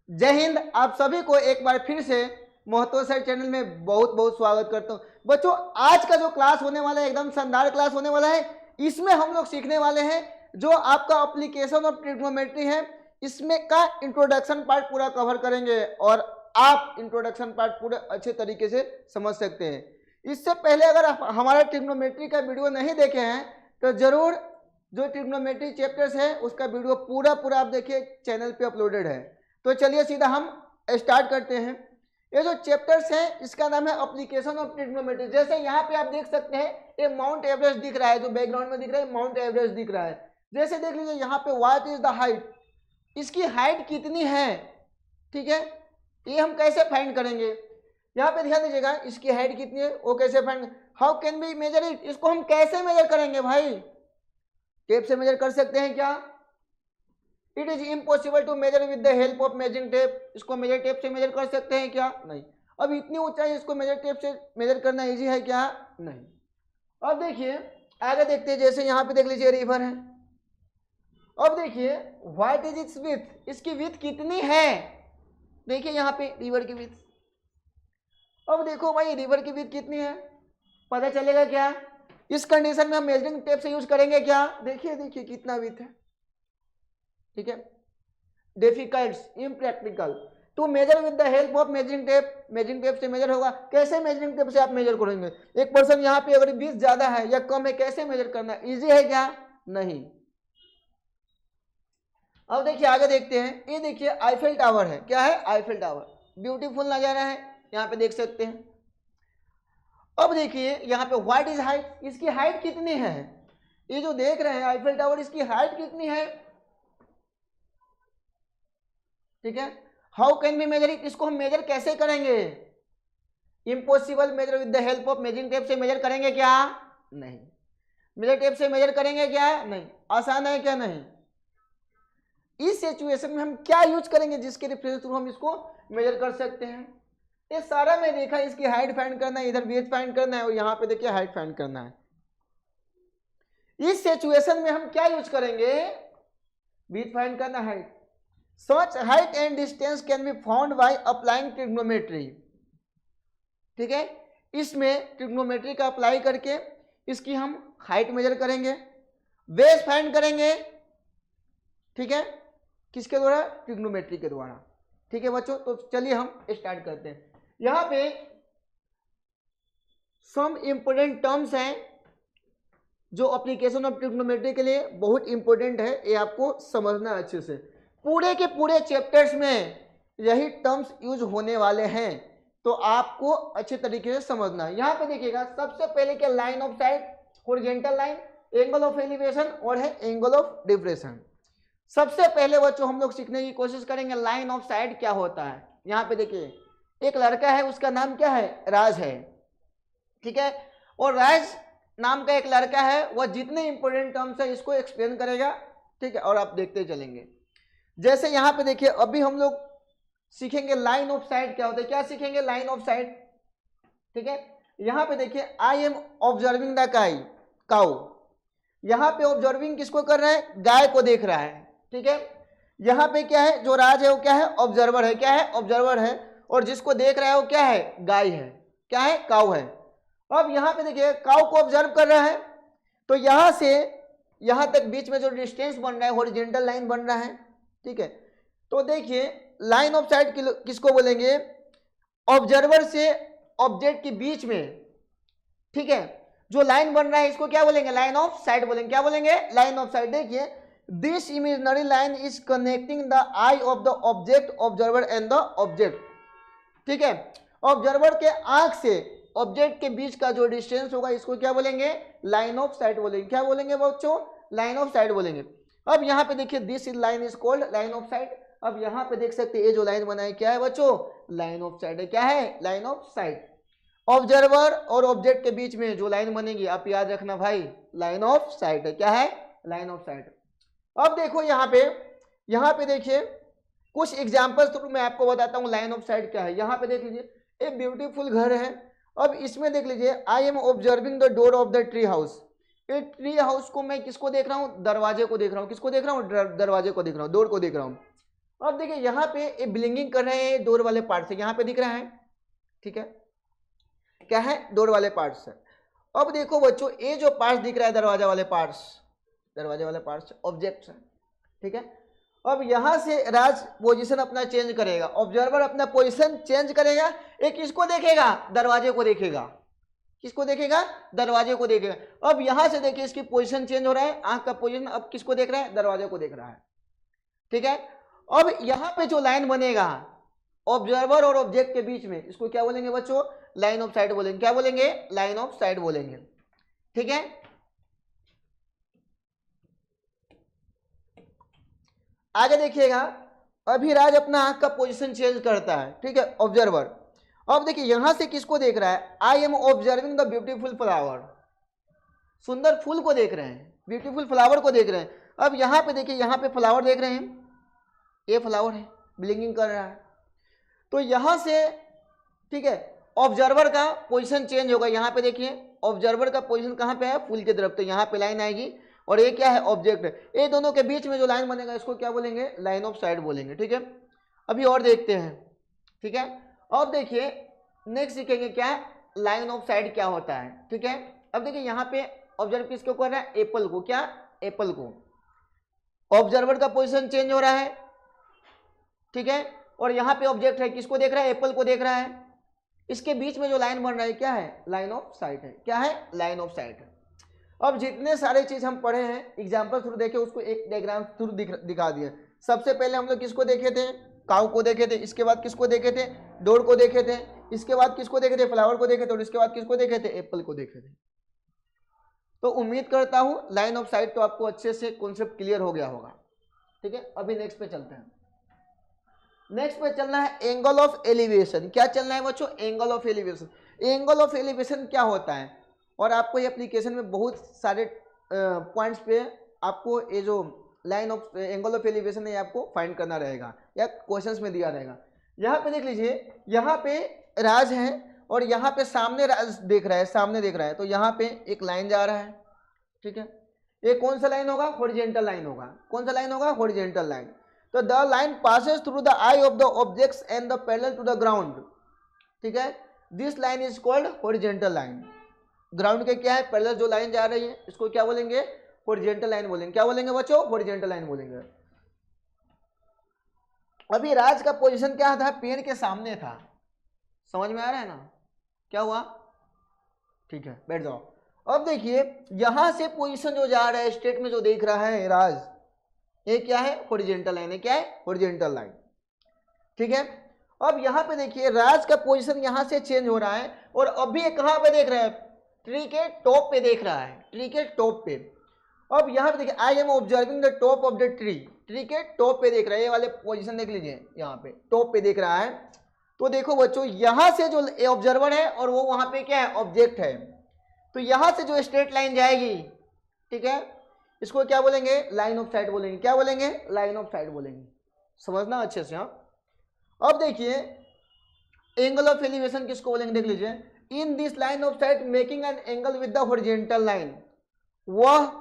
जय हिंद। आप सभी को एक बार फिर से महतो सर चैनल में बहुत बहुत स्वागत करता हूँ। बच्चों, आज का जो क्लास होने वाला है एकदम शानदार क्लास होने वाला है। इसमें हम लोग सीखने वाले हैं जो आपका एप्लीकेशन ऑफ ट्रिग्नोमेट्री है, इसमें का इंट्रोडक्शन पार्ट पूरा कवर करेंगे और आप इंट्रोडक्शन पार्ट पूरे अच्छे तरीके से समझ सकते हैं। इससे पहले अगर आप हमारा ट्रिग्नोमेट्री का वीडियो नहीं देखे हैं तो जरूर जो ट्रिग्नोमेट्री चैप्टर्स है उसका वीडियो पूरा आप देखिए, चैनल पे अपलोडेड है। तो चलिए सीधा हम स्टार्ट करते हैं। ये जो चैप्टर्स हैं इसका नाम है एप्लीकेशन ऑफ ट्रिग्नोमेट्री। जैसे यहाँ पे आप देख सकते हैं ये माउंट एवरेस्ट दिख रहा है, जो बैकग्राउंड में दिख रहा है माउंट एवरेस्ट दिख रहा है। जैसे देख लीजिए यहाँ पे व्हाट इज द हाइट, इसकी हाइट कितनी है, ठीक है, ये हम कैसे फाइंड करेंगे। यहाँ पे ध्यान दीजिएगा, इसकी हाइट कितनी है वो कैसे find, how can be measure it, इसको हम कैसे मेजर करेंगे भाई, टेप से मेजर कर सकते हैं क्या। It is impossible to measure with the help of measuring tape, इसको मेजर टेप से मेजर कर सकते हैं क्या, नहीं। अब इतनी ऊंचाई इसको मेजर टेप से मेजर करना इजी है क्या, नहीं। अब देखिए आगे देखते हैं, जैसे यहाँ पे देख लीजिए रिवर है। अब देखिए व्हाट इज इट्स विथ, इसकी विथ कितनी है, देखिए यहाँ पे रिवर की विथ। अब देखो भाई रिवर की विथ कितनी है, पता चलेगा क्या। इस कंडीशन में हम मेजरिंग टेप से यूज करेंगे क्या, देखिए कितना विथ है, ठीक है। Difficult impractical to measure with the help of measuring tape, measuring tape से मेजर होगा। कैसे मेजरिंग टेप से आप मेजर करेंगे, एक पर्सन यहाँ पे अगर 20 ज्यादा है या कम है कैसे मेजर करना, इजी है क्या, नहीं। अब देखिए आगे देखते हैं, ये देखिए आईफेल टावर है, क्या है आईफेल टावर, ब्यूटीफुल नजारा है, यहाँ पे देख सकते हैं। अब देखिए यहाँ पे व्हाट इज हाइट, इसकी हाइट कितनी है, ये जो देख रहे हैं आईफेल टावर, इसकी हाइट कितनी है, ठीक है। How can be measure it, इसको हम मेजर कैसे करेंगे, impossible, measure with the help of measuring tape से मेजर करेंगे क्या, नहीं। मेजर टेप से मेजर करेंगे क्या, नहीं। आसान है क्या, नहीं। इस सिचुएशन में हम क्या यूज करेंगे जिसके रेफरेंस थ्रू हम इसको मेजर कर सकते हैं। ये सारा मैं देखा, इसकी हाइट फाइंड करना है, इधर वेट फाइंड करना है और यहाँ पे देखिए हाइट फाइंड करना है। इस सिचुएशन में हम क्या यूज करेंगे, वेट फाइंड करना है। Such height and distance can be found by applying trigonometry, ठीक है। इसमें ट्रिग्नोमेट्री का अप्लाई करके इसकी हम हाइट मेजर करेंगे, बेस फाइंड करेंगे, ठीक है, किसके द्वारा, ट्रिग्नोमेट्री के द्वारा, ठीक है बच्चों। तो चलिए हम स्टार्ट करते हैं। यहाँ पे सम इंपोर्टेंट टर्म्स हैं जो एप्लीकेशन ऑफ ट्रिग्नोमेट्री के लिए बहुत इंपॉर्टेंट है, ये आपको समझना है अच्छे से। पूरे के पूरे चैप्टर्स में यही टर्म्स यूज होने वाले हैं, तो आपको अच्छे तरीके से समझना है। यहाँ पे देखिएगा सबसे पहले क्या, line of side, horizontal line, angle of elevation और है एंगल ऑफ डिप्रेशन। सबसे पहले बच्चों हम लोग सीखने की कोशिश करेंगे लाइन ऑफ साइड क्या होता है। यहाँ पे देखिए एक लड़का है, उसका नाम क्या है, राज है, ठीक है। और राज नाम का एक लड़का है, वह जितने इंपोर्टेंट टर्म्स है इसको एक्सप्लेन करेगा, ठीक है, और आप देखते चलेंगे। जैसे यहाँ पे देखिए अभी हम लोग सीखेंगे लाइन ऑफ साइड क्या होता है, क्या सीखेंगे, लाइन ऑफ साइड, ठीक है। यहाँ पे देखिए आई एम ऑब्जर्विंग द काउ, यहाँ पे ऑब्जर्विंग किसको कर रहा है, गाय को देख रहा है, ठीक है। यहाँ पे क्या है, जो राज है वो क्या है, ऑब्जर्वर है, क्या है, ऑब्जर्वर है, और जिसको देख रहा है वो क्या है, गाय है, क्या है, काउ है। अब यहाँ पे देखिए काउ को ऑब्जर्व कर रहा है, तो यहाँ से यहाँ तक बीच में जो डिस्टेंस बन रहा है हॉरिजॉन्टल लाइन बन रहा है, ठीक है। तो देखिए लाइन ऑफ साइड किसको बोलेंगे, ऑब्जर्वर से ऑब्जेक्ट के बीच में, ठीक है, जो लाइन बन रहा है इसको क्या बोलेंगे, लाइन ऑफ साइड बोलेंगे, क्या बोलेंगे, लाइन ऑफ साइड। देखिए this imaginary line is connecting the eye of the object, observer and the object, ठीक है। ऑब्जर्वर के आंख से ऑब्जेक्ट के बीच का जो डिस्टेंस होगा इसको क्या बोलेंगे, लाइन ऑफ साइड बोलेंगे, क्या बोलेंगे बच्चों, लाइन ऑफ साइड बोलेंगे। अब यहाँ पे देखिए this is line is called line of side. अब यहाँ पे देख सकते हैं ये जो लाइन बना है क्या है बच्चों, लाइन ऑफ साइड है, क्या है, लाइन ऑफ साइड। ऑब्जर्वर और ऑब्जेक्ट के बीच में जो लाइन बनेगी आप याद रखना भाई, लाइन ऑफ साइड है, क्या है, लाइन ऑफ साइड। अब देखो यहाँ पे देखिए कुछ एग्जाम्पल्स थ्रू मैं आपको बताता हूँ लाइन ऑफ साइड क्या है। यहाँ पे देख लीजिए एक ब्यूटीफुल घर है। अब इसमें देख लीजिए आई am observing the door of the tree house, ये ट्री हाउस को मैं किसको देख रहा हूँ, दरवाजे को देख रहा हूँ, किसको देख रहा हूँ, दरवाजे को देख रहा हूँ, डोर को देख रहा हूँ। अब देखिए यहाँ पे ये ब्लिंकिंग कर रहे हैं डोर वाले पार्ट से, यहाँ पे दिख रहा है, ठीक है, क्या है, डोर वाले पार्ट से। अब देखो बच्चों ये जो पार्ट दिख रहा है दरवाजा वाले पार्ट्स, दरवाजे वाले पार्ट्स ऑब्जेक्ट्स है, ठीक है। अब यहां से राज पोजीशन अपना चेंज करेगा, ऑब्जर्वर अपना पोजीशन चेंज करेगा, एक किसको देखेगा, दरवाजे को देखेगा, किसको देखेगा, दरवाजे को देखेगा। अब यहां से देखिए इसकी पोजीशन चेंज हो रहा है, आंख का पोजीशन अब किसको देख रहा है, दरवाजे को देख रहा है, ठीक है। अब यहां पे जो लाइन बनेगा ऑब्जर्वर और ऑब्जेक्ट के बीच में, इसको क्या बोलेंगे बच्चों, लाइन ऑफ साइट बोलेंगे, क्या बोलेंगे, लाइन ऑफ साइट बोलेंगे, ठीक है। आगे देखिएगा, अभी राज अपना आंख का पोजीशन चेंज करता है, ठीक है, ऑब्जर्वर। अब देखिए यहां से किसको देख रहा है, I am observing the beautiful flower, सुंदर फूल को देख रहे हैं, ब्यूटीफुल फ्लावर को देख रहे हैं। अब यहां पे देखिए, यहां पे फ्लावर देख रहे हैं, ये फ्लावर है, ब्लिंकिंग कर रहा है, तो यहां से, ठीक है, ऑब्जर्वर का पोजीशन चेंज होगा। यहां पे देखिए ऑब्जर्वर का पोजीशन कहां पे है, फूल की तरफ, तो यहां पे लाइन आएगी, और ये क्या है, ऑब्जेक्ट है। ये दोनों के बीच में जो लाइन बनेगा इसको क्या बोलेंगे, लाइन ऑफ साइट बोलेंगे, ठीक है। अभी और देखते हैं, ठीक है। अब देखिए नेक्स्ट सीखेंगे क्या है, लाइन ऑफ साइट क्या होता है, ठीक है। अब देखिए यहाँ पे ऑब्जर्व किसको कर रहा है, एप्पल को, क्या, एप्पल को। ऑब्जर्वर का पोजीशन चेंज हो रहा है, ठीक है, और यहाँ पे ऑब्जेक्ट है, किसको देख रहा है, एप्पल को देख रहा है। इसके बीच में जो लाइन बन रहा है क्या है, लाइन ऑफ साइट है, क्या है, लाइन ऑफ साइट है। अब जितने सारे चीज हम पढ़े हैं एग्जाम्पल थ्रू देखे, उसको एक डायग्राम थ्रू दिखा दिए। सबसे पहले हम लोग किसको देखे थे, काऊ को देखे थे, इसके बाद किसको देखे थे, डोर को देखे थे, इसके बाद किसको देखे थे, फ्लावर को देखे थे, और इसके बाद किसको देखे थे, एप्पल को देखे थे। तो उम्मीद करता हूं लाइन ऑफ साइट तो आपको अच्छे से कॉन्सेप्ट क्लियर हो गया होगा, ठीक है। अभी नेक्स्ट पे चलते हैं। नेक्स्ट पे चलना है एंगल ऑफ एलिवेशन। क्या चलना है बच्चों, angle of elevation. Angle of elevation क्या होता है, और आपको ये एप्लीकेशन में बहुत सारे पॉइंट्स पे आपको ये जो line of angle of elevation है आपको फाइंड करना रहेगा, या क्वेश्चंस में दिया रहेगा। यहाँ पे देख लीजिए, यहाँ पे राज है और यहाँ पे सामने राज देख रहा है, सामने देख रहा है, तो यहाँ पे एक लाइन जा रहा है, ठीक है। ये कौन सा लाइन होगा, हॉरिजॉन्टल लाइन होगा, कौन सा लाइन होगा, हॉरिजॉन्टल लाइन। तो the line passes through the eye of the objects and the parallel to the ground, ठीक है। This line is called horizontal line. Ground के क्या है, पैरेलल जो लाइन जा रही है इसको क्या बोलेंगे, हॉरिजॉन्टल लाइन बोलेंगे। क्या बोलेंगे बच्चों, हॉरिजॉन्टल लाइन बोलेंगे। अभी राज का पोजीशन क्या था, पेड़ के सामने था, समझ में आ रहा है ना, क्या हुआ, ठीक है, बैठ जाओ। अब देखिए यहां से पोजीशन जो जा रहा है स्टेट में जो देख रहा है राज, ये क्या है, हॉरिजॉन्टल लाइन है, क्या है, हॉरिजॉन्टल लाइन, ठीक है। अब यहां पे देखिए राज का पोजीशन यहां से चेंज हो रहा है, और अभी ये कहां पे देख रहा है, ट्री के टॉप पे देख रहा है, ट्री के टॉप पे। अब यहां पे देखिए आई am observing the top of the tree, tree के टॉप पे देख रहा है, ये वाले पोजीशन देख लीजिए, यहाँ पे टॉप पे देख रहा है। तो देखो बच्चों यहां से जो ऑब्जर्वर है और वो वहां पे क्या है, ऑब्जेक्ट है, तो यहां से जो स्ट्रेट लाइन जाएगी, ठीक है, इसको क्या बोलेंगे, लाइन ऑफ साइट बोलेंगे। क्या बोलेंगे, लाइन ऑफ साइट बोलेंगे, समझना अच्छे से। हाँ अब देखिए एंगल ऑफ एलिवेशन किसको बोलेंगे, देख लीजिए, in this line of site making an angle with the horizontal line, वह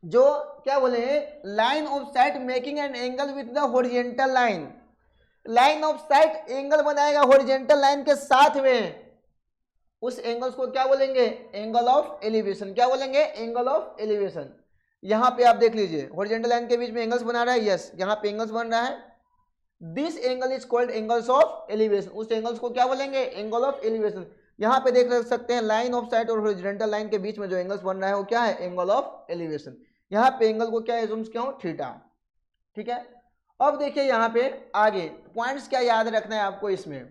जो क्या बोले, line of site making an angle with the horizontal line, line of site angle बनाएगा हॉरिजॉन्टल लाइन के साथ में, उस एंगल्स को क्या बोलेंगे, एंगल ऑफ एलिवेशन। क्या बोलेंगे, एंगल ऑफ एलिवेशन। यहां पे आप देख लीजिए हॉरिजॉन्टल लाइन के बीच में एंगल्स बना रहा है, यस यहां पे एंगल्स बन रहा है, this angle is called angles of elevation. उस एंगल्स को क्या बोलेंगे, एंगल ऑफ एलिवेशन। यहां पे देख सकते हैं लाइन ऑफ साइट और हॉरिजॉन्टल लाइन के बीच में जो एंगल्स बन रहा है वो क्या है, एंगल ऑफ एलिवेशन। यहाँ पे एंगल को क्या एज्यूम किया हूं, थीटा, ठीक है। अब देखिए यहाँ पे आगे पॉइंट्स क्या याद रखना है आपको इसमें,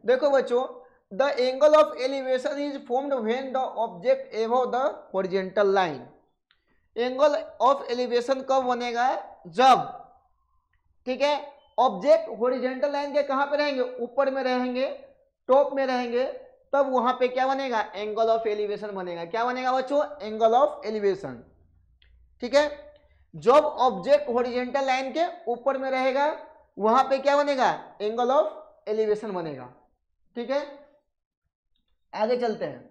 देखो बच्चों, the angle of elevation is formed when the object above the horizontal line. Angle of elevation कब बनेगा, जब, ठीक है, ऑब्जेक्ट हॉरिजॉन्टल लाइन के कहां पे रहेंगे, ऊपर में रहेंगे, टॉप में रहेंगे, तब वहां पे क्या बनेगा, एंगल ऑफ एलिवेशन बनेगा। क्या बनेगा बच्चों, एंगल ऑफ एलिवेशन, ठीक है। जब ऑब्जेक्ट हॉरिजॉन्टल लाइन के ऊपर में रहेगा वहां पे क्या बनेगा, एंगल ऑफ एलिवेशन बनेगा, ठीक है। आगे चलते हैं।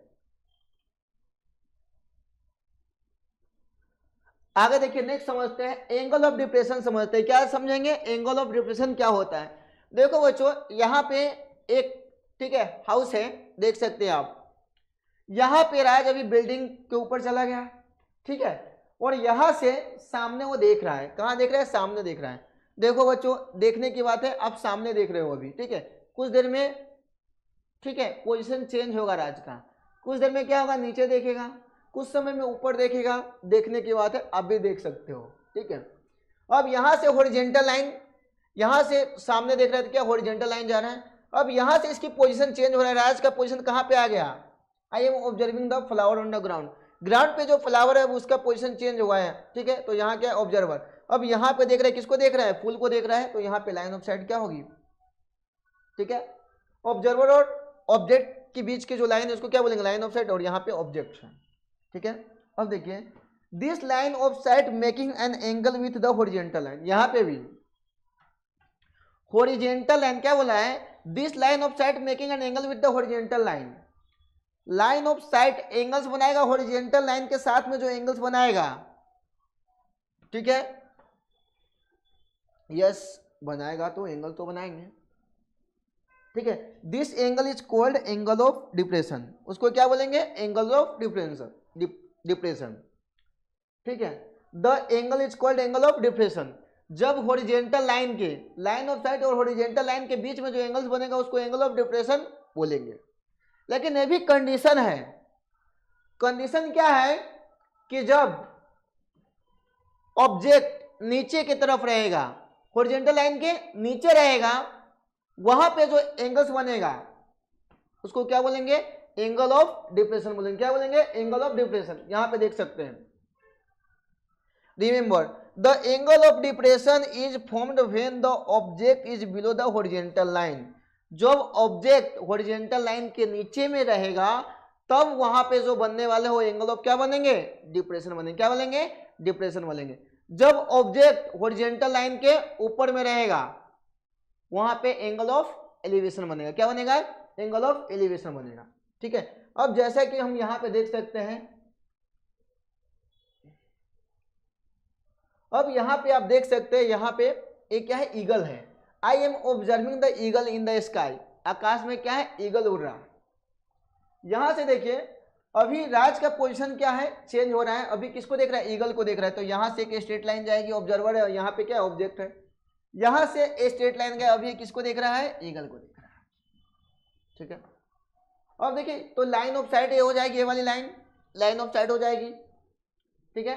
आगे देखिए नेक्स्ट समझते हैं एंगल ऑफ डिप्रेशन समझते हैं। क्या समझेंगे एंगल ऑफ डिप्रेशन क्या होता है। देखो बच्चों यहाँ पे एक ठीक है हाउस है, देख सकते हैं आप। यहाँ पे राज अभी बिल्डिंग के ऊपर चला गया, ठीक है, और यहाँ से सामने वो देख रहा है। कहाँ देख रहा है, सामने देख रहा है। देखो बच्चों देखने की बात है, आप सामने देख रहे हो अभी, ठीक है, कुछ देर में ठीक है पोजीशन चेंज होगा राज का, कुछ देर में क्या होगा नीचे देखेगा, कुछ समय में ऊपर देखेगा। देखने की बात है, आप भी देख सकते हो, ठीक है। अब यहाँ से हॉरिजॉन्टल लाइन, यहाँ से सामने देख रहे थे क्या हॉरिजॉन्टल लाइन जा रहा है। अब यहाँ से इसकी पोजीशन चेंज हो रहा है, राज का पोजीशन कहाँ पे आ गया, आई am observing the flower on the ground. Ground पे जो फ्लावर है उसका पोजीशन चेंज हुआ है, ठीक है, तो यहाँ क्या है ऑब्जर्वर। अब यहाँ पे देख रहे हैं, किसको देख रहा है, फूल को देख रहा है, तो यहाँ पे लाइन ऑफ साइट क्या होगी, ठीक है, ऑब्जर्वर और ऑब्जेक्ट के बीच की जो लाइन है उसको क्या बोलेंगे, लाइन ऑफ साइट, और यहाँ पे ऑब्जेक्ट है, ठीक है। अब देखिए this line of site making an angle with the horizontal line, यहाँ पे भी हॉरिजॉन्टल लाइन क्या बोला है, this line of site making an angle with the horizontal line. Line of site angles बनाएगा हॉरिजॉन्टल लाइन के साथ में जो एंगल्स बनाएगा, ठीक है, यस बनाएगा, तो एंगल तो बनाएंगे, ठीक है। This angle is called angle of depression, उसको क्या बोलेंगे, एंगल ऑफ डिप्रेशन, ठीक है। The angle is called angle of depression. जब हॉरिजॉन्टल लाइन के, लाइन ऑफ साइट और हॉरिजॉन्टल लाइन के बीच में जो एंगल्स बनेगा उसको एंगल ऑफ डिप्रेशन बोलेंगे। लेकिन ये भी कंडीशन है, कंडीशन क्या है कि जब ऑब्जेक्ट नीचे की तरफ रहेगा, हॉरिजॉन्टल लाइन के नीचे रहेगा, वहां पे जो एंगल्स बनेगा उसको क्या बोलेंगे, एंगल ऑफ डिप्रेशन बोलेंगे। क्या बोलेंगे, एंगल ऑफ डिप्रेशन। यहां पे देख सकते हैं, remember the angle of depression is formed when the object is below the horizontal line. जब ऑब्जेक्ट हॉरिजॉन्टल लाइन के नीचे में रहेगा तब वहां पे जो बनने वाले हो एंगल ऑफ क्या बनेंगे, डिप्रेशन बनेंगे। क्या बनेंगे, डिप्रेशन बनेंगे। जब ऑब्जेक्ट हॉरिजॉन्टल लाइन के ऊपर में रहेगा वहां पे एंगल ऑफ एलिवेशन बनेगा। क्या बनेगा, एंगल ऑफ एलिवेशन बनेगा, ठीक है। अब जैसा कि हम यहां पे देख सकते हैं, अब यहां पे आप देख सकते हैं, यहां पे एक क्या है, ईगल है। I am observing the eagle in the sky. आकाश में क्या है, ईगल उड़ रहा है। यहां से देखिए अभी राज का पोजीशन क्या है, चेंज हो रहा है। अभी किसको देख रहा है, ईगल को देख रहा है। तो यहां से एक स्ट्रेट लाइन जाएगी, ऑब्जर्वर है, और यहाँ पे क्या है, ऑब्जेक्ट है। यहां से स्ट्रेट लाइन गया, अभी किसको देख रहा है, ईगल को देख रहा है, ठीक है। अब देखिए तो लाइन ऑफ साइट ये हो जाएगी, ये वाली लाइन लाइन ऑफ साइट हो जाएगी, ठीक है।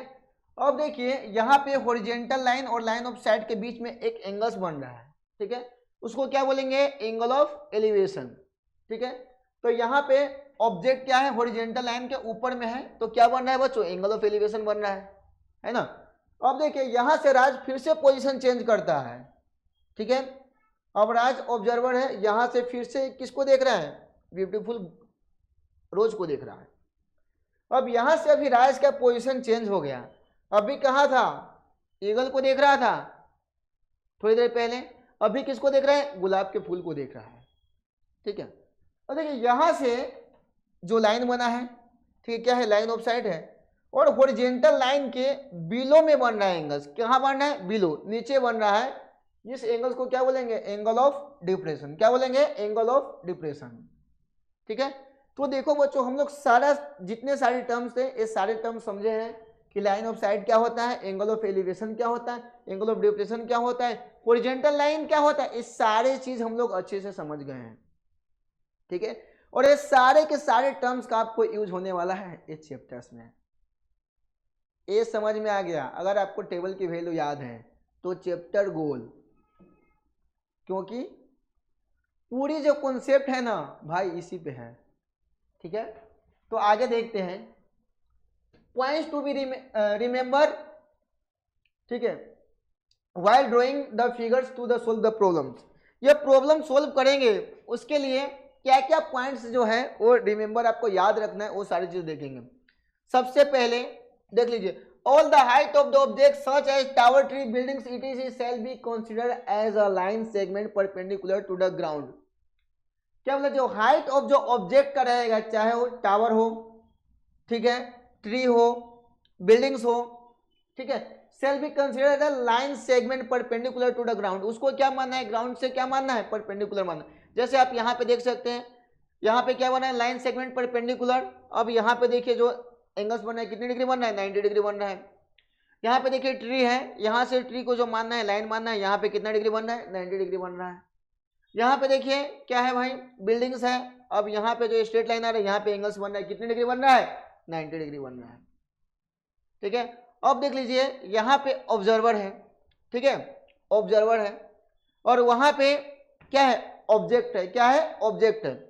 अब देखिए यहाँ पे हॉरिजॉन्टल लाइन और लाइन ऑफ साइट के बीच में एक एंगल्स बन रहा है, ठीक है, उसको क्या बोलेंगे, एंगल ऑफ एलिवेशन, ठीक है। तो यहाँ पे ऑब्जेक्ट क्या है, हॉरिजॉन्टल लाइन के ऊपर में है, तो क्या बन रहा है बच्चों, एंगल ऑफ एलिवेशन बन रहा है ना। अब देखिए यहाँ से राज फिर से पोजीशन चेंज करता है, ठीक है। अब राज ऑब्जर्वर है, यहाँ से फिर से किसको देख रहा है, ब्यूटीफुल रोज को देख रहा है। अब यहाँ से अभी राज का पोजीशन चेंज हो गया। अभी कहाँ था, ईगल को देख रहा था थोड़ी देर पहले, अभी किसको देख रहा है, गुलाब के फूल को देख रहा है, ठीक है। और देखिए यहाँ से जो लाइन बना है, ठीक है, क्या है, लाइन ऑफ साइट है, और हॉरिजॉन्टल लाइन के बिलो में बन रहा है एंगल्स। कहाँ बन रहा है, बिलो, नीचे बन रहा है। इस एंगल्स को क्या बोलेंगे, एंगल ऑफ डिप्रेशन। क्या बोलेंगे, एंगल ऑफ डिप्रेशन, ठीक है। तो देखो बच्चों हम लोग सारा जितने सारे टर्म्स थे ये सारे टर्म्स समझे हैं कि लाइन ऑफ साइट क्या होता है, एंगल ऑफ एलिवेशन क्या होता है, एंगल ऑफ डिप्रेशन क्या होता है, हॉरिजॉन्टल लाइन क्या होता है। ये सारे चीज हम लोग अच्छे से समझ गए हैं, ठीक है। और ये सारे के सारे टर्म्स का आपको यूज होने वाला है इस चैप्टर्स में। ये समझ में आ गया, अगर आपको टेबल की वैल्यू याद है तो चैप्टर गोल, क्योंकि पूरी जो कॉन्सेप्ट है ना भाई इसी पे है, ठीक है। तो आगे देखते हैं, पॉइंट्स टू बी रिमेंबर, ठीक है, while drawing the figures to the solve the problems. ये प्रॉब्लम सोल्व करेंगे उसके लिए क्या क्या पॉइंट्स जो है वो रिमेंबर आपको याद रखना है, वो सारी चीज देखेंगे। सबसे पहले देख लीजिए, all the height of the object such as tower, tree, buildings etc shall be considered as a line segment perpendicular to the ground. क्या मतलब, जो हाइट ऑफ जो ऑब्जेक्ट का रहेगा, चाहे वो टावर हो, ठीक है, ट्री हो, बिल्डिंग्स हो, ठीक है, shall be considered a line segment perpendicular to the ground। उसको क्या मानना है, ग्राउंड से क्या मानना है, परपेंडिकुलर मानना है। जैसे आप यहाँ पे देख सकते हैं, यहाँ पे क्या बना है, लाइन सेगमेंट परपेंडिकुलर। अब यहाँ पे देखिए जो एंगल्स बन रहा है, कितने डिग्री बन रहा है, 90 डिग्री बन रहा है। यहाँ पे देखिए ट्री है, यहाँ से ट्री को जो मानना है, लाइन मानना है, यहाँ पे कितना डिग्री बन रहा है, 90 डिग्री बन रहा है। यहाँ पे देखिए क्या है भाई, बिल्डिंग्स है। अब यहाँ पे जो स्ट्रेट लाइन आ रहा है, यहाँ पे एंगल्स बन रहा है, कितने डिग्री बन रहा है, 90 डिग्री बन रहा है। ठीक है, अब देख लीजिए यहाँ पे ऑब्जर्वर है, ठीक है, ऑब्जर्वर है, और वहां पे क्या है, ऑब्जेक्ट है। क्या है, ऑब्जेक्ट है।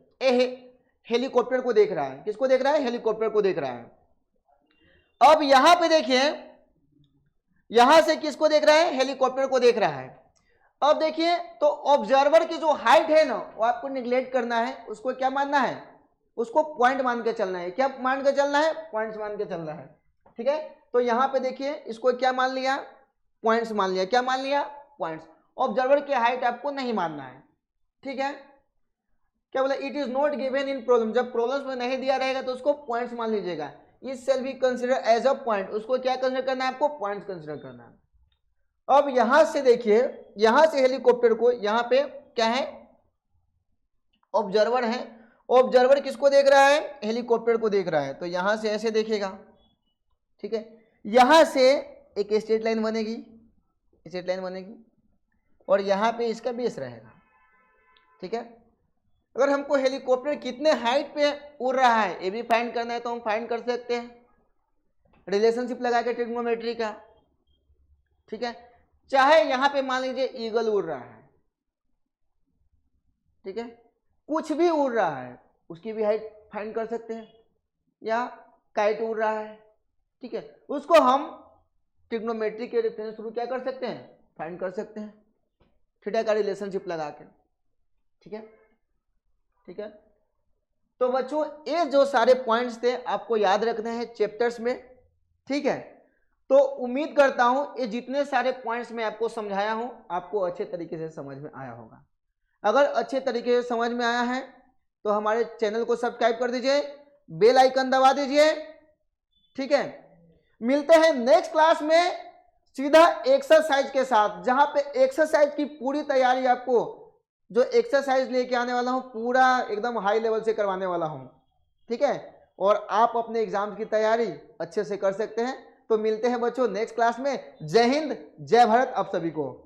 हेलीकॉप्टर को देख रहा है, किसको देख रहा है, हेलीकॉप्टर को देख रहा है। अब यहां पे देखिए, यहां से किसको देख रहा है, हेलीकॉप्टर को देख रहा है। अब देखिए तो ऑब्जर्वर की जो हाइट है ना, वो आपको निगलेक्ट करना है, उसको क्या मानना है, उसको पॉइंट मान के चलना है। क्या मान के चलना है, पॉइंट्स मान के चलना है। ठीक है, तो यहां पे देखिए इसको क्या मान लिया, पॉइंट्स मान लिया। क्या मान लिया, पॉइंट्स। ऑब्जर्वर की हाइट आपको नहीं मानना है। ठीक है, क्या बोला, it is not given in problem. जब प्रॉब्लम्स में नहीं दिया रहेगा तो उसको पॉइंट्स मान लीजिएगा। It shall be consider as a point. उसको क्या कंसीडर करना है, आपको पॉइंट्स कंसीडर करना है। अब यहां से देखिए, यहां से हेलीकॉप्टर को, यहां पे क्या है, ऑब्जर्वर है। ऑब्जर्वर किसको देख रहा है, हेलीकॉप्टर को देख रहा है। तो यहां से ऐसे देखेगा, ठीक है, यहां से एक स्ट्रेट लाइन बनेगी, स्ट्रेट लाइन बनेगी, और यहां पे इसका बेस रहेगा। ठीक है, अगर हमको हेलीकॉप्टर कितने हाइट पे उड़ रहा है ये भी फाइंड करना है, तो हम फाइंड कर सकते हैं रिलेशनशिप लगा के ट्रिग्नोमेट्री का। ठीक है, चाहे यहां पे मान लीजिए ईगल उड़ रहा है, ठीक है, कुछ भी उड़ रहा है, उसकी भी हाइट फाइंड कर सकते हैं, या काइट उड़ रहा है, ठीक है, उसको हम ट्रिग्नोमेट्री के रेफरेंस थ्रू क्या कर सकते हैं, फाइंड कर सकते हैं, थीटा का रिलेशनशिप लगा के। ठीक है, ठीक है, तो बच्चों ये जो सारे पॉइंट्स थे आपको याद रखने हैं चैप्टर्स में। ठीक है, तो उम्मीद करता हूं ये जितने सारे पॉइंट्स मैं आपको समझाया हूं आपको अच्छे तरीके से समझ में आया होगा। अगर अच्छे तरीके से समझ में आया है तो हमारे चैनल को सब्सक्राइब कर दीजिए, बेल आइकन दबा दीजिए। ठीक है, मिलते हैं नेक्स्ट क्लास में सीधा एक्सरसाइज के साथ, जहां पे एक्सरसाइज की पूरी तैयारी आपको, जो एक्सरसाइज लेके आने वाला हूं पूरा एकदम हाई लेवल से करवाने वाला हूं। ठीक है, और आप अपने एग्जाम की तैयारी अच्छे से कर सकते हैं। तो मिलते हैं बच्चों नेक्स्ट क्लास में। जय हिंद, जय भारत आप सभी को।